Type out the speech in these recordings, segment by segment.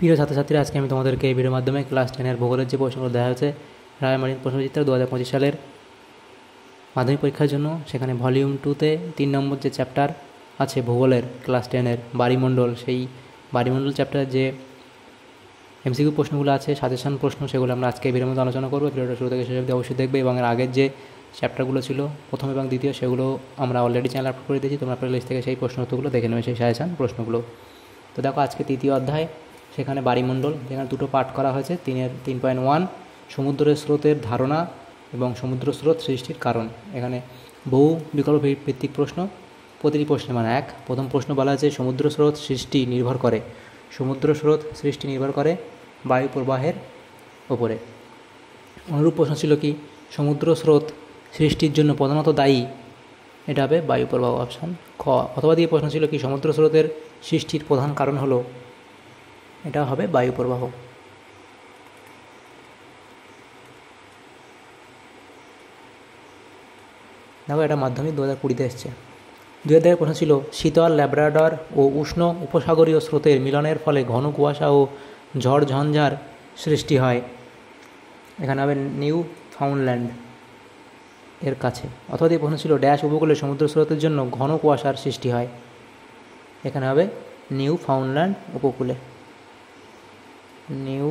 প্রিয় ছাত্রছাত্রীরা, আজকে আমি তোমাদেরকে এই ভিডিওর মাধ্যমে ক্লাস 10-এর ভূগোলের যে প্রশ্নগুলো দেওয়া হয়েছে রায়মার্টিন প্রশ্নচিত্র 2025 সালের মাধ্যমিক পরীক্ষার জন্য, সেখানে ভলিউম 2-তে 3 নম্বর যে চ্যাপ্টার আছে ভূগোলের ক্লাস 10-এর বাড়িমণ্ডল, সেই বাড়িমণ্ডল চ্যাপ্টারের যে এমসিকিউ প্রশ্নগুলো আছে, সাজেশন প্রশ্ন, সেগুলো আমরা আজকে এই ভিডিওর মধ্যে আলোচনা করবো। ভিডিওটা শুরু থেকে শেষ অবধি অবশ্যই দেখবে এবং এর আগের যে চ্যাপ্টারগুলো ছিল প্রথম এবং দ্বিতীয়, সেগুলো আমরা অলরেডি চ্যানেল আপলোড করে দিয়েছি। তোমরা প্লেলিস্ট থেকে সেই প্রশ্ন উত্তরগুলো দেখে নেবে, সেই সাজেশন প্রশ্নগুলো। তো দেখো, আজকে তৃতীয় অধ্যায়, সেখানে বাড়িমণ্ডল, যেখানে দুটো পার্ট করা হয়েছে। 3.1 সমুদ্রের স্রোতের ধারণা এবং সমুদ্র স্রোত সৃষ্টির কারণ। এখানে বহু বিকল্প ভিত্তিক প্রশ্ন, প্রতিটি প্রশ্নের মান 1। প্রথম প্রশ্ন বলা আছে সমুদ্র স্রোত সৃষ্টি নির্ভর করে বায়ু প্রবাহের ওপরে। অনুরূপ প্রশ্ন ছিল কি, সমুদ্র স্রোত সৃষ্টির জন্য প্রধানত দায়ী, এটা হবে বায়ু প্রবাহ, অপশান খ। অথবা দিয়ে প্রশ্ন ছিল কি, সমুদ্র স্রোতের সৃষ্টির প্রধান কারণ হলো, এটা হবে বায়ু প্রবাহ। দেখো, এটা মাধ্যমিক 2020-তে এসছে। 2000 প্রশ্ন ছিল শীতল ল্যাব্রাডর ও উষ্ণ উপসাগরীয় স্রোতের মিলনের ফলে ঘন কুয়াশা ও ঝড় ঝঞ্ঝার সৃষ্টি হয়। এখানে হবে নিউ ফাউন্ডল্যান্ড এর কাছে। অথবা দিয়ে প্রশ্ন ছিল ড্যাশ উপকূলে সমুদ্র স্রোতের জন্য ঘন কুয়াশার সৃষ্টি হয়। এখানে হবে নিউ ফাউন্ডল্যান্ড উপকূলে, নিউ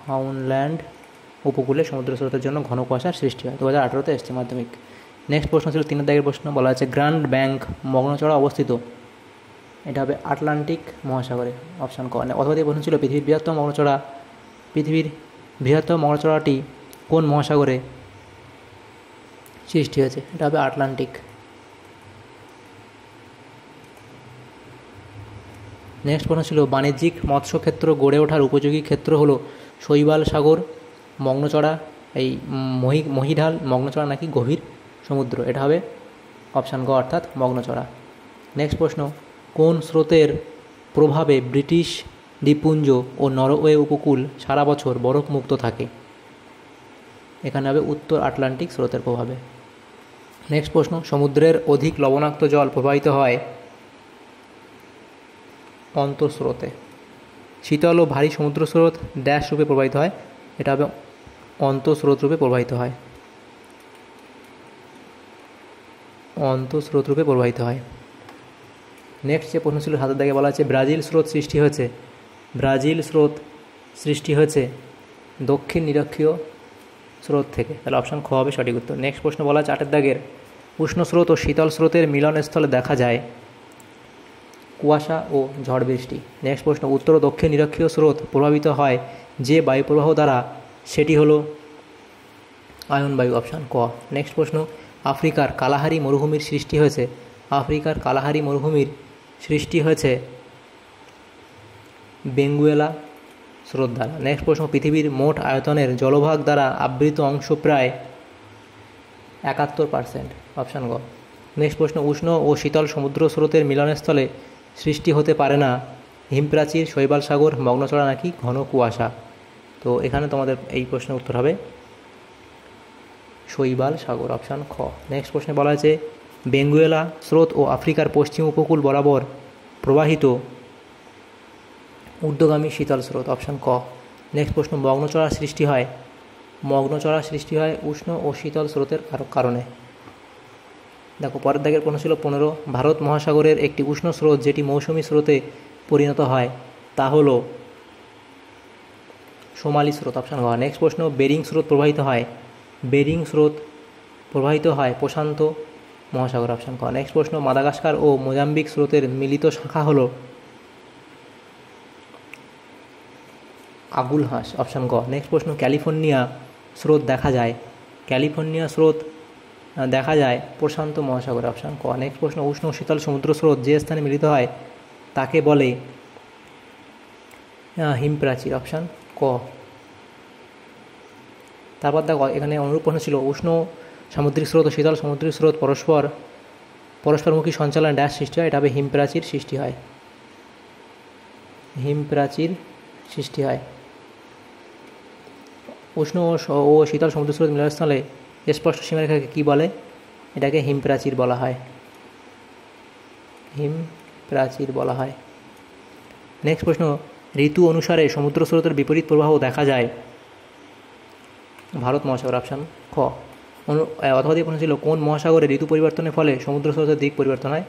ফাউন্ডল্যান্ড উপকূলে সমুদ্র স্রোতের জন্য ঘন কুয়াশার সৃষ্টি হয়। 2018-তে এসছে মাধ্যমিক। নেক্সট প্রশ্ন ছিল 3 দাগের প্রশ্ন, বলা আছে গ্র্যান্ড ব্যাংক মগ্নচড়া অবস্থিত, এটা হবে আটলান্টিক মহাসাগরে, অপশান ক। অথবা দিয়ে প্রশ্ন ছিল পৃথিবীর বৃহত্তম মগ্নচড়াটি কোন মহাসাগরে সৃষ্টি হয়েছে, এটা হবে আটলান্টিক। নেক্সট প্রশ্ন ছিল বাণিজ্যিক মৎস্যক্ষেত্র গড়ে ওঠার উপযোগী ক্ষেত্র হলো শৈবাল সাগর, মগ্নচড়া, এই মহিঢাল, মগ্নচড়া নাকি গভীর সমুদ্র, এটা হবে অপশান গ, অর্থাৎ মগ্নচড়া। নেক্সট প্রশ্ন, কোন স্রোতের প্রভাবে ব্রিটিশ দ্বীপপুঞ্জ ও নরওয়ে উপকূল সারা বছর বরফ মুক্ত থাকে, এখানে হবে উত্তর আটলান্টিক স্রোতের প্রভাবে। নেক্সট প্রশ্ন, সমুদ্রের অধিক লবণাক্ত জল প্রবাহিত হয় অন্তঃস্রোতে। শীতল ও ভারী সমুদ্র স্রোত ড্যাশ রূপে প্রবাহিত হয়, এটা হবে অন্তঃস্রোত রূপে প্রবাহিত হয়, অন্তঃস্রোত রূপে প্রবাহিত হয়। নেক্সট যে প্রশ্ন ছিল 7 দাগে, বলা আছে ব্রাজিল স্রোত সৃষ্টি হয়েছে দক্ষিণ নিরক্ষীয় স্রোত থেকে, তাহলে অপশান খ হবে সঠিক উত্তর। নেক্সট প্রশ্ন বলা আছে 8 দাগের, উষ্ণ স্রোত ও শীতল স্রোতের মিলনস্থলে দেখা যায় কুয়াশা ও ঝড় বৃষ্টি। নেক্সট প্রশ্ন, উত্তর ও দক্ষিণ নিরক্ষীয় স্রোত প্রভাবিত হয় যে বায়ুপ্রবাহ দ্বারা, সেটি হলো আয়ন বায়ু, অপশান ক। নেক্সট প্রশ্ন, আফ্রিকার কালাহারি মরুভূমির সৃষ্টি হয়েছে বেঙ্গুয়েলা স্রোত দ্বারা। নেক্সট প্রশ্ন, পৃথিবীর মোট আয়তনের জলভাগ দ্বারা আবৃত অংশ প্রায় 71%, অপশান গ। নেক্সট প্রশ্ন, উষ্ণ ও শীতল সমুদ্র স্রোতের মিলনস্থলে সৃষ্টি হতে পারে না হিমপ্রাচীর, শৈবাল সাগর, মগ্নচড়া নাকি ঘন কুয়াশা। তো এখানে তোমাদের এই প্রশ্নের উত্তর হবে শৈবাল সাগর, অপশান খ। নেক্সট প্রশ্নে বলা আছে বেঙ্গুয়েলা স্রোত ও আফ্রিকার পশ্চিম উপকূল বরাবর প্রবাহিত ঊর্ধ্বগামী শীতল স্রোত, অপশান ক। নেক্সট প্রশ্ন, মগ্নচড়া সৃষ্টি হয় উষ্ণ ও শীতল স্রোতের কারণে। দেখো, পরের দাগের প্রশ্ন ছিল 15, ভারত মহাসাগরের একটি উষ্ণ স্রোত যেটি মৌসুমী স্রোতে পরিণত হয় তা হলো সোমালি স্রোত, অপশান গ। নেক্সট প্রশ্ন, বেরিং স্রোত প্রবাহিত হয় প্রশান্ত মহাসাগর, অপশান ক। নেক্সট প্রশ্ন, মাদাগাস্কার ও মোজাম্বিক স্রোতের মিলিত শাখা হলো আগুলহাস, অপশান গ। নেক্সট প্রশ্ন, ক্যালিফোর্নিয়া স্রোত দেখা যায় প্রশান্ত মহাসাগরে, অপশান ক। নেক্সট প্রশ্ন, উষ্ণ শীতল সমুদ্র স্রোত যে স্থানে মিলিত হয় তাকে বলে হিমপ্রাচীর, অপশান ক। তারপর দেখো, এখানে অনুরূপ প্রশ্ন ছিল উষ্ণ সামুদ্রিক স্রোত ও শীতল সামুদ্রিক স্রোত পরস্পরমুখী সঞ্চালনে ড্যাশ সৃষ্টি হয়, এটা হবে হিমপ্রাচীর সৃষ্টি হয়। উষ্ণ ও শীতল সমুদ্র স্রোত মিলনস্থলে স্পষ্ট সীমারেখাকে কী বলে, এটাকে হিমপ্রাচীর বলা হয়, প্রাচীর বলা হয়। নেক্সট প্রশ্ন, ঋতু অনুসারে সমুদ্র স্রোতের বিপরীত প্রবাহ দেখা যায়? ভারত মহাসাগর, অপশান খ। অথবা দিয়ে প্রশ্ন ছিল, কোন মহাসাগরে ঋতু পরিবর্তনের ফলে সমুদ্র স্রোতের দিক পরিবর্তন হয়?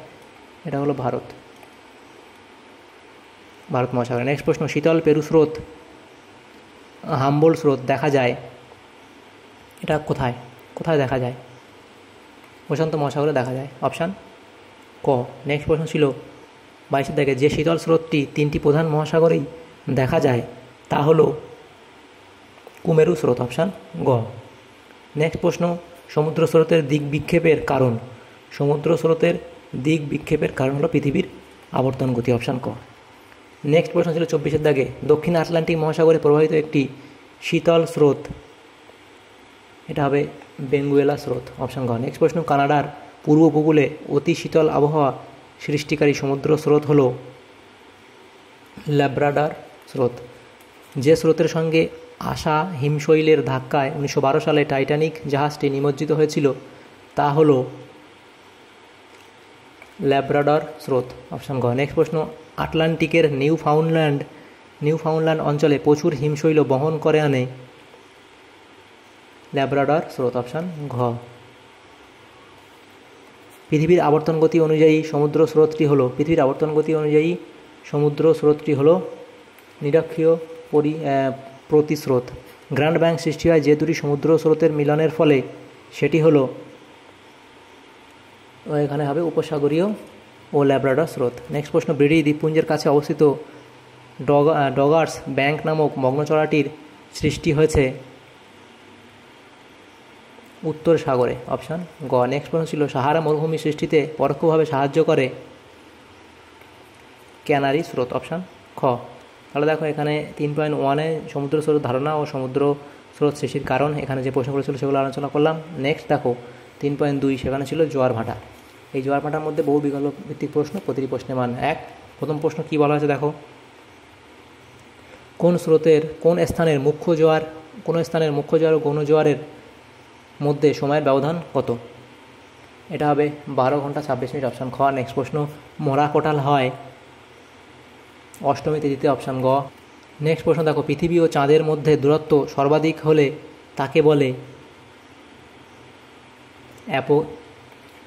এটা হলো ভারত মহাসাগর। নেক্সট প্রশ্ন, শীতল পেরু স্রোত, হাম্বোল্ট স্রোত দেখা যায়, এটা কোথায় দেখা যায়? প্রশান্ত মহাসাগরে দেখা যায়, অপশান ক। নেক্সট প্রশ্ন ছিল 22 থেকে, যে শীতল স্রোতটি 3টি প্রধান মহাসাগরেই দেখা যায় তা হলো কুমেরু স্রোত, অপশান গ। নেক্সট প্রশ্ন, সমুদ্র স্রোতের দিক বিক্ষেপের কারণ? সমুদ্র স্রোতের দিক বিক্ষেপের কারণ হলো পৃথিবীর আবর্তন গতি, অপশান ক। নেক্সট প্রশ্ন ছিল 24 দাগে, দক্ষিণ আটলান্টিক মহাসাগরে প্রবাহিত একটি শীতল স্রোত, এটা হবে বেঙ্গুয়েলা স্রোত, অপশান গ। নেক্সট প্রশ্ন, কানাডার পূর্ব উপকূলে অতি শীতল আবহাওয়া সৃষ্টিকারী সমুদ্র স্রোত হল ল্যাব্রাডর স্রোত। যে স্রোতের সঙ্গে আসা হিমশৈলের ধাক্কায় 1912 সালে টাইটানিক জাহাজটি নিমজ্জিত হয়েছিল তা হল ল্যাব্রাডর স্রোত, অপশান গ। নেক্সট প্রশ্ন, আটলান্টিকের নিউফাউন্ডল্যান্ড অঞ্চলে প্রচুর হিমশৈল বহন করে আনে ল্যাব্রাডর স্রোত, অপশান ঘ। পৃথিবীর আবর্তন গতি অনুযায়ী সমুদ্র স্রোতটি হল নিরক্ষীয় প্রতিস্রোত। গ্র্যান্ড ব্যাংক সৃষ্টি হয় যে দুটি সমুদ্র স্রোতের মিলনের ফলে, সেটি হলো, এখানে হবে উপসাগরীয় ও ল্যাব্রাডর স্রোত। নেক্সট প্রশ্ন, ব্রিটিশ দ্বীপপুঞ্জের কাছে অবস্থিত ডগার্স ব্যাংক নামক মগ্নচড়াটির সৃষ্টি হয়েছে উত্তর সাগরে, অপশান গ। নেক্সট প্রশ্ন ছিল, সাহারা মরুভূমি সৃষ্টিতে পরোক্ষভাবে সাহায্য করে ক্যানারি স্রোত, অপশান খ। তাহলে দেখো এখানে 3.1-এ সমুদ্র স্রোত ধারণা ও সমুদ্র স্রোত সৃষ্টির কারণ, এখানে যে প্রশ্নগুলো ছিল সেগুলো আলোচনা করলাম। নেক্সট দেখো 3.2, সেখানে ছিল জোয়ার ভাটা। এই জোয়ার ভাটার মধ্যে বহু বিকল্প ভিত্তিক প্রশ্ন, প্রতিটি প্রশ্নের মান 1। প্রথম প্রশ্ন কী বলা হয়েছে দেখো, কোন স্থানের মুখ্য জোয়ার ও গৌণ জোয়ারের মধ্যে সময়ের ব্যবধান কত? এটা হবে 12 ঘন্টা 26 মিনিট, অপশান খ। নেক্সট প্রশ্ন, মরা কোটাল হয় অষ্টমী তিথিতে, অপশান গ। নেক্সট প্রশ্ন দেখো, পৃথিবী ও চাঁদের মধ্যে দূরত্ব সর্বাধিক হলে তাকে বলে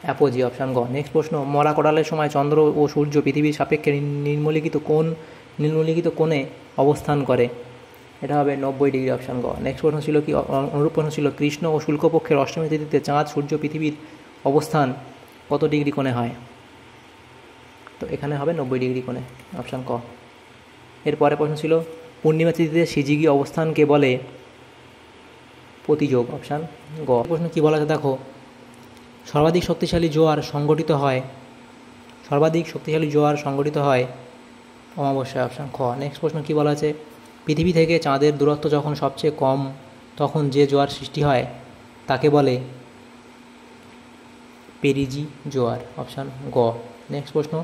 অ্যাপোজি, অপশান গ। নেক্সট প্রশ্ন, মরা কোটালের সময় চন্দ্র ও সূর্য পৃথিবীর সাপেক্ষে নিম্নলিখিত কোণে অবস্থান করে? এটা হবে 90 ডিগ্রি, অপশান গ। নেক্সট প্রশ্ন ছিল কি, অনুরূপ প্রশ্ন ছিল, কৃষ্ণ ও শুক্লপক্ষের অষ্টমী তিথিতে চাঁদ সূর্য পৃথিবীর অবস্থান কত ডিগ্রি কোণে হয়? তো এখানে হবে 90 ডিগ্রি কোণে, অপশান ক। এরপরে প্রশ্ন ছিল, পূর্ণিমা তিথিতে সিজিগি অবস্থানকে বলে প্রতিযোগ, অপশান গ। প্রশ্ন কী বলা আছে দেখো, সর্বাধিক শক্তিশালী জোয়ার সংঘটিত হয় অমাবস্যায়, অপশান খ। নেক্সট প্রশ্ন কী বলা আছে, পৃথিবী থেকে চাঁদের দূরত্ব যখন সবচেয়ে কম তখন যে জোয়ার সৃষ্টি হয় তাকে বলে পেরিজি জোয়ার, অপশান গ। নেক্সট প্রশ্ন,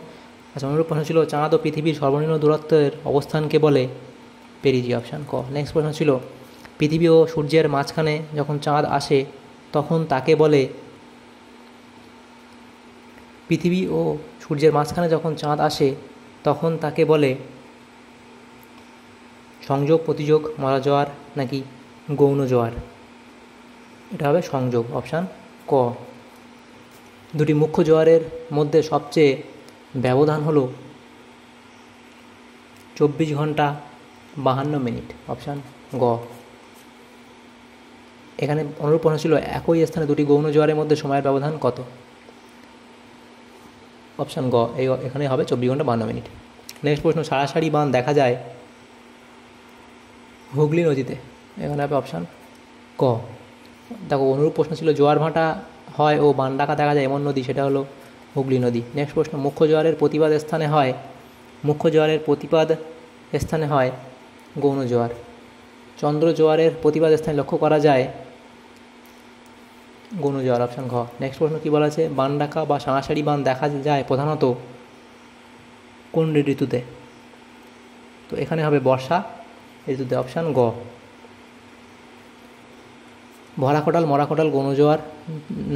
আচ্ছা অনুরূপ প্রশ্ন ছিল, চাঁদ ও পৃথিবীর সর্বনিম্ন দূরত্বের অবস্থানকে বলে পেরিজি, অপশান ক। নেক্সট প্রশ্ন ছিল, পৃথিবী ও সূর্যের মাঝখানে যখন চাঁদ আসে তখন তাকে বলে সংযোগ, প্রতিযোগ, মরা জোয়ার নাকি গৌণ জোয়ার? এটা হবে সংযোগ, অপশান ক। দুটি মুখ্য জোয়ারের মধ্যে সবচেয়ে ব্যবধান হলো 24 ঘন্টা 52 মিনিট, অপশান গ। এখানে অনুরূপ প্রশ্ন ছিল, একই স্থানে দুটি গৌণ জোয়ারের মধ্যে সময়ের ব্যবধান কত? অপশান গ, এখানে হবে 24 ঘন্টা 52 মিনিট। নেক্সট প্রশ্ন, সারাসারি বাঁধ দেখা যায় হুগলি নদীতে, এখানে হবে অপশান ক। দেখো অনুরূপ প্রশ্ন ছিল, জোয়ার ভাটা হয় ও বান ডাকা দেখা যায় এমন নদী, সেটা হলো হুগলি নদী। নেক্সট প্রশ্ন, মুখ্য জোয়ারের প্রতিবাদ স্থানে হয় গৌণ জোয়ার। চন্দ্র জোয়ারের প্রতিবাদ স্থানে লক্ষ্য করা যায় গৌণ জোয়ার, অপশান ঘ। নেক্সট প্রশ্ন কী বলা আছে, বান ডাকা বা সাঁড়াশাড়ি বাঁধ দেখা যায় প্রধানত কোন ঋতুতে? তো এখানে হবে বর্ষা ঋতুতে, অপশান গ। মরা কোটাল গৌণ জোয়ার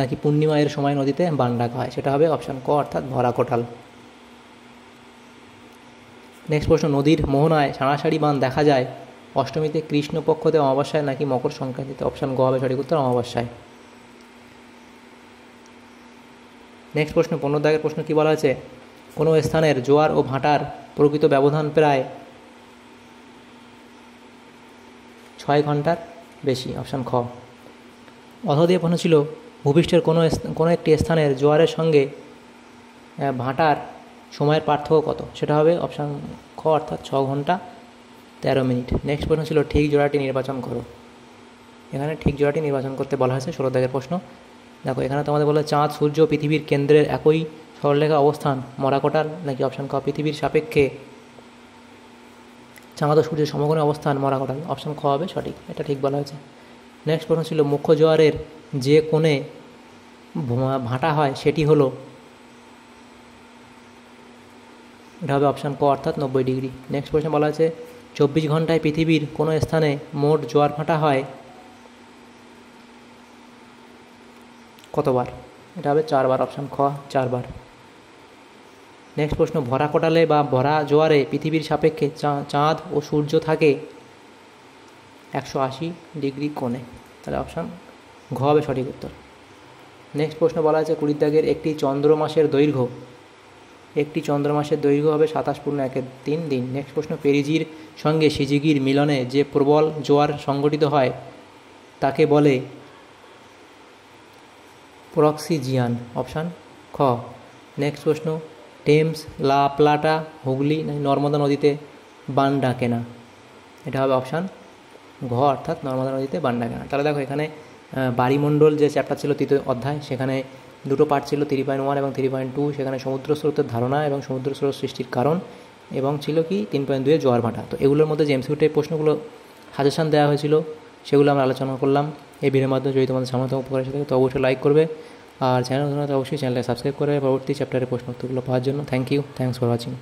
নাকি পূর্ণিমা এর সময় নদীতে বান ডাকা হয়? সেটা হবে অপশান ক, অর্থাৎ ভরা কোটাল। নেক্সট প্রশ্ন, নদীর মোহনায় সাড়াসাড়ি বাঁধ দেখা যায় অষ্টমীতে, কৃষ্ণপক্ষতে, অমাবস্যায় নাকি মকর সংক্রান্তিতে? অপশান গ হবে সঠিক উত্তর, অমাবস্যায়। নেক্সট প্রশ্ন 15 দাগের প্রশ্ন কী বলা হয়েছে? কোনো স্থানের জোয়ার ও ভাটার প্রকৃত ব্যবধান প্রায় 6 ঘন্টার বেশি। অপশান খ। অথ দিয়ে প্রশ্ন ছিল, ভূপৃষ্ঠের কোনো একটি স্থানের জোয়ারের সঙ্গে ভাটার সময়ের পার্থক্য কত? সেটা হবে অপশান খ, অর্থাৎ 6 ঘন্টা 13 মিনিট। নেক্সট প্রশ্ন ছিল, ঠিক জোড়াটি নির্বাচন করো। এখানে ঠিক জোড়াটি নির্বাচন করতে বলা হয়েছে। 16 দাগের প্রশ্ন। দেখো এখানে তোমাদের বলে, চাঁদ সূর্য পৃথিবীর কেন্দ্রের একই সরলরেখা অবস্থান মরাকোটার নাকি? অপশান ক, পৃথিবীর সাপেক্ষে চাঁদ ও সূর্যের সমকোণে অবস্থান মরাকোটাল। অপশান খ হবে সঠিক, এটা ঠিক বলা হয়েছে। নেক্সট প্রশ্ন ছিল, মুখ্য জোয়ারের যে কোণে ভাটা হয় সেটি হলো? এটা হবে অপশান ক, অর্থাৎ 90 ডিগ্রি। নেক্সট প্রশ্ন বলা আছে, 24 ঘন্টায় পৃথিবীর কোনো স্থানে মোট জোয়ার ভাটা হয় কতবার? এটা হবে 4 বার। অপশান খ, 4 বার। নেক্সট প্রশ্ন, ভরা কোটালে বা ভরা জোয়ারে পৃথিবীর সাপেক্ষে চাঁদ ও সূর্য থাকে 180 ডিগ্রি কোণে। তাহলে অপশান ঘ হবে সঠিক উত্তর। নেক্সট প্রশ্ন বলা আছে, 20 দাগের, একটি চন্দ্রমাসের দৈর্ঘ্য হবে 27.13 দিন। নেক্সট প্রশ্ন, পেরিজির সঙ্গে সিজিগির মিলনে যে প্রবল জোয়ার সংগঠিত হয় তাকে বলে প্রক্সিজিয়ান। অপশান খ। নেক্সট প্রশ্ন, টেমস, লা প্লাটা, হুগলি নর্মদা নদীতে বান ডাকে না? এটা হবে অপশান ঘ, অর্থাৎ নর্মদা নদীতে বান ডাকে না। তাহলে দেখো এখানে বায়ুমণ্ডল যে চ্যাপ্টার ছিল 3য় অধ্যায়, সেখানে দুটো পার্ট ছিল, 3.1 এবং 3.2। সেখানে সমুদ্র স্রোতের ধারণা এবং সমুদ্র স্রোত সৃষ্টির কারণ, এবং ছিল কি 3.2 এর জোয়ার ভাটা। তো এগুলোর মধ্যে যে এমসিকিউ টাইপ প্রশ্নগুলো সাজেশন দেওয়া হয়েছিল সেগুলো আমরা আলোচনা করলাম এই ভিডিওর মাধ্যমে। যদি তোমাদের সামনে উপকার এসে থাকে তো অবশ্যই লাইক করবে, আর চ্যানেল অবশ্যই চ্যানেলটা সাবস্ক্রাইব করে পরবর্তী চ্যাপ্টারের প্রশ্ন উত্তরগুলো পাওয়ার জন্য। Thanks for watching.